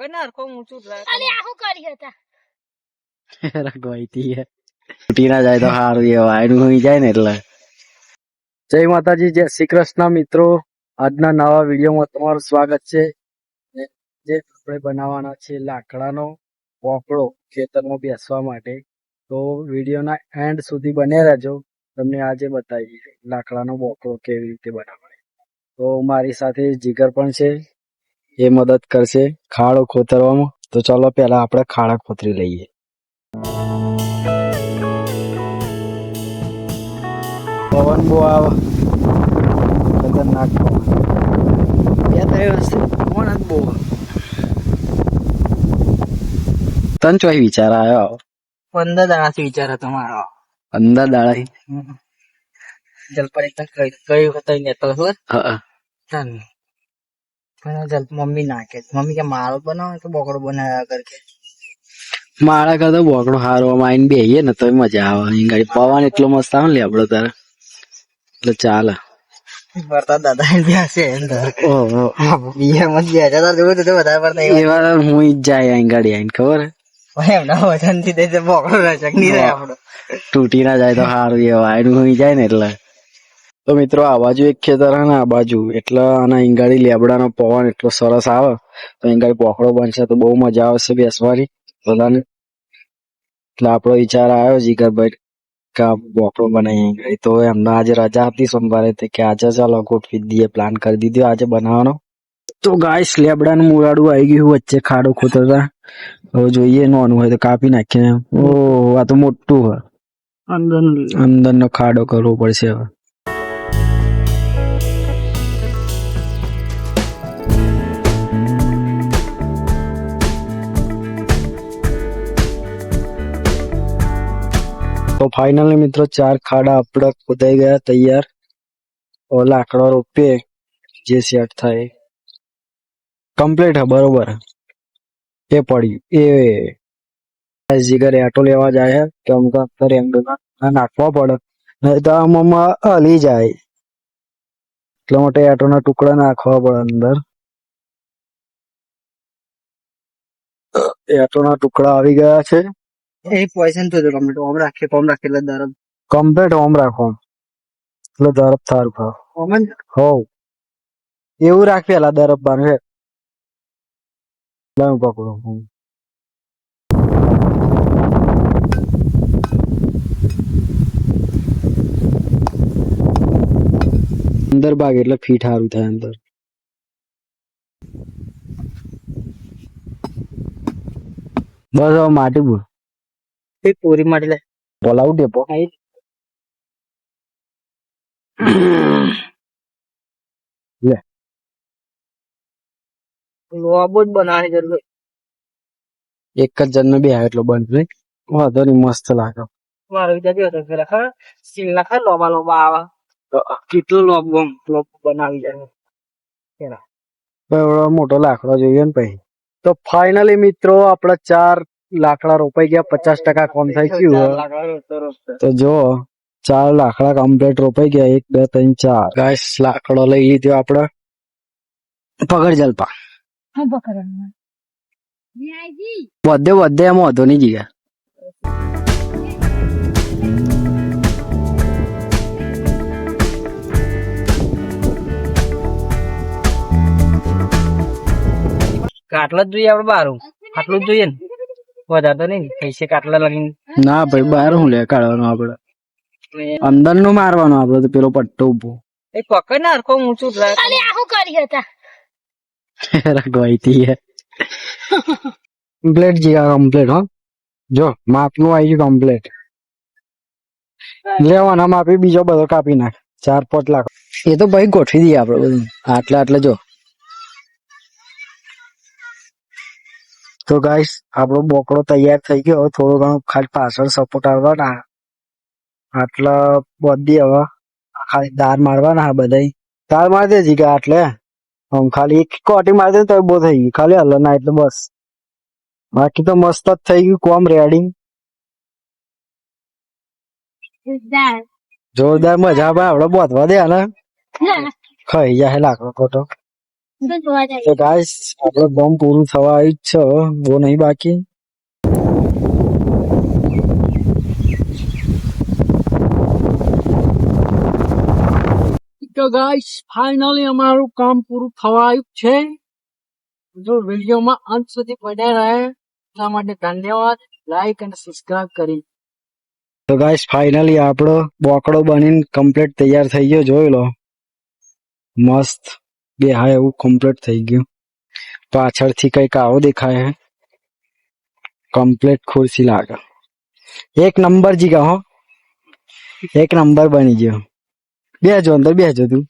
તૂટી ના જાય તો સારું એનું હોઈ જાય ને એટલે. જય માતાજી, જય શ્રી કૃષ્ણ મિત્રો. આજના નવા વિડીયોમાં તમારું સ્વાગત છે. જે આપણે બનાવવાના છે લાકડાનો પોપડો ખેતરમાં બેસવા માટે. તો વિડીયોના એન્ડ સુધી બન્યા રહેજો. તમને આજે બતાવીએ લાકડાનો પોપડો કેવી રીતે બનાવવાનો. તો મારી સાથે જીગર પણ છે, એ મદદ કરશે ખાડો ખોતરવામાં. તો ચાલો પહેલા આપણે ખાડા ખોતરી લઈએ. પવન બહુ આવે, ખતરનાક પવન. પવન જ બહુ. તને ચોઈ વિચાર આવ્યો? 15 દાડાથી વિચાર હતો મારો. 15 દાડા જલપર એકદમ કયું હતો નેતો ખબર? હા. મમ્મી નાખે, મમ્મી કે મારો બનાવો કે બોકડો બનાવ્યા કર કે. મારા કરતા બોકડો હારો આઈને બેહીએ ને તો મજા આવે. અહીં ગાડી પવન એટલો મસ્ત આવે ને આપડે તારે એટલે ચાલે. ભરતા દાદા બેસે ઓહો, બીજામાં જ બેસે તો જોયું તો વધારે પડતા એવા હું જ જાય અહીં ગાડી આઈને ખબર એમના વજન થી દે બોકડો રચક નહીં રહે આપડો. તૂટી ના જાય તો સારું એવા આયનું હોઈ જાય ને એટલે. તો મિત્રો આ બાજુ એક ખેતર હે ને આ બાજુ, એટલે આના ઈંગાડી લેબડાનો પવન એટલો સરસ આવે તો ઈંગાડી પોખડો બનશે તો બહુ મજા આવશે બેસવાની બધાને. એટલે આપણો વિચાર આવ્યો જીગરભાઈ કે બોકડો બનાવીએ ઈંગાડી. તો એમને આજે રજા હતી સોમવારે, કે આજે ચાલો ગોઠવી દઈએ, પ્લાન કરી દીધો આજે બનાવવાનો. તો ગાઈસ લેબડાનું મુરાડું આવી ગયું વચ્ચે ખાડો ખોતરતા. હવે જોઈએ નાનું હોય તો કાપી નાખીએ. ઓહ, આ તો મોટું હોય, અંદરનો ખાડો કરવો પડશે હવે. તો ફાઇનલી મિત્રો 4 ખાડા આપડા ખોદાઈ ગયા તૈયાર. લાકડો રોપીએ જે સેટ થાય. કમ્પ્લીટ હે, બરોબર એ પડ્યું. એ જીગર એટો લેવા જાય કે અમુક અત્યારે નાખવા પડે નહીં તો આમાં હલી જાય, એટલા માટે એટોના ટુકડા નાખવા પડે અંદર. એટોના ટુકડા આવી ગયા છે. એ પોઈઝન તો કમ્પ્લીટ ઓમ રાખે એટલે દરબ કમ્પ્લીટ ઓમ રાખો એટલે દરબ થારું ખાવ ઓમન હોવ એવું રાખી એલા દરબ બાનું હે. લાવ પકડો. અંદર ભાગ એટલે ફીટ સારું થાય અંદર. બસ હવે માટી બોલ એક પૂરી માટી લે બોલાવું ડેપો. લે લોબો જ બનાવવાની જરૂર. એક જ જણ બે આવે એટલો બંધ નહીં વાંધો નહીં, મસ્ત લાગે. મારો વિચાર કેવો હતો પેલા ખબર સ્ટીલ ના ખબર લોબા લોબા આવે કેટલું લોબ બનાવી જાય પેલા. એવડો મોટો લાકડો જોઈએ ને પછી. તો ફાઇનલી મિત્રો આપડા 4 લાકડા રોપાઈ ગયા, 50% કામ થઈ ગયું. તો જો 4 લાકડા કમ્પ્લીટ રોપાઈ ગયા. 1 2 3 4 ગાઈસ લાકડો લઈ લીધો આપડે. પકડ જલપા બધે એમાં હતો નહીં જીગા. કાટલા જ જોઈએ આપડે બારું આટલું જ જોઈએ ને વધારે તો નહીં પૈસે કાટલા લાગીને. ના ભાઈ બહાર હું લે કાઢવાનું આપડે, અંદર નું મારવાનું આપડે તો પેલો પટ્ટો ઉભો. એ પકડ ને હરખો ઊંચું કરી હતા રગવાઈતી હે કમ્પ્લેટ જીગા કમ્પ્લેટ. હો જો માપનું આવી ગયું કમ્પ્લેટ. લેવાના માપી બીજો બધો કાપી નાખ. 4-5 લાખ એ તો ભાઈ ગોઠવી દઈએ આપડે બધું આટલે જો. તો ગાઈસ આપણો બોકડો તૈયાર થઈ ગયો. થોડો ઘણો ખાલી પાછળ સપોર્ટ આવવાના આટલા બધી. હવે ખાલી દાર મારવાના બધા. દાર મારી દે જીગા આટલે આમ ખાલી એક કોટી મારી દે તો બહુ થઈ ગયું. ખાલી હલ ના એટલે બસ, બાકી તો મસ્ત જ થઈ ગયું કોમ રેડી. જોરદાર મજા આવે. આપડે બોધવા દે ને ખાઈ જાય લાકડો ખોટો. તો ગાઈસ આપણો બોમ્બ પૂરું થવા આવ્યું જ છે હવે. બહુ નહીં બાકી. તો ગાઈસ ફાઇનલી અમારું કામ પૂરું થવા આવ્યું છે. જો વિડીયોમાં અંત સુધી બન્યા રહે એટલા માટે ધન્યવાદ. લાઈક અને સબસ્ક્રાઇબ કરી. તો ગાઈસ ફાઇનલી આપણો બોકડો બનીને કમ્પ્લીટ તૈયાર થઈ ગયો. જોઈ લો મસ્ત બે હા એવું કમ્પ્લીટ થઈ ગયું. પાછળથી કઈક આવો દેખાય હે. કમ્પ્લીટ ખુરશી લાગે. એક નંબર જીગા હો. એક નંબર બની ગયો. બેજો અંદર બેજો તું.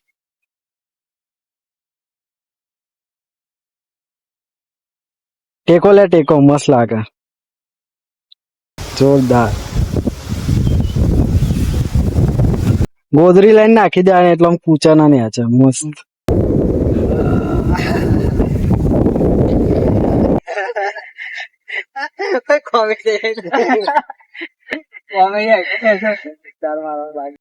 ટેકો લે ટેકો મસ્ત લાગે. જોરદાર. ગોદરી લઈને નાખી દેવાની એટલે આમ કૂચા ના ન્યા છે. મસ્ત. Comedy comedy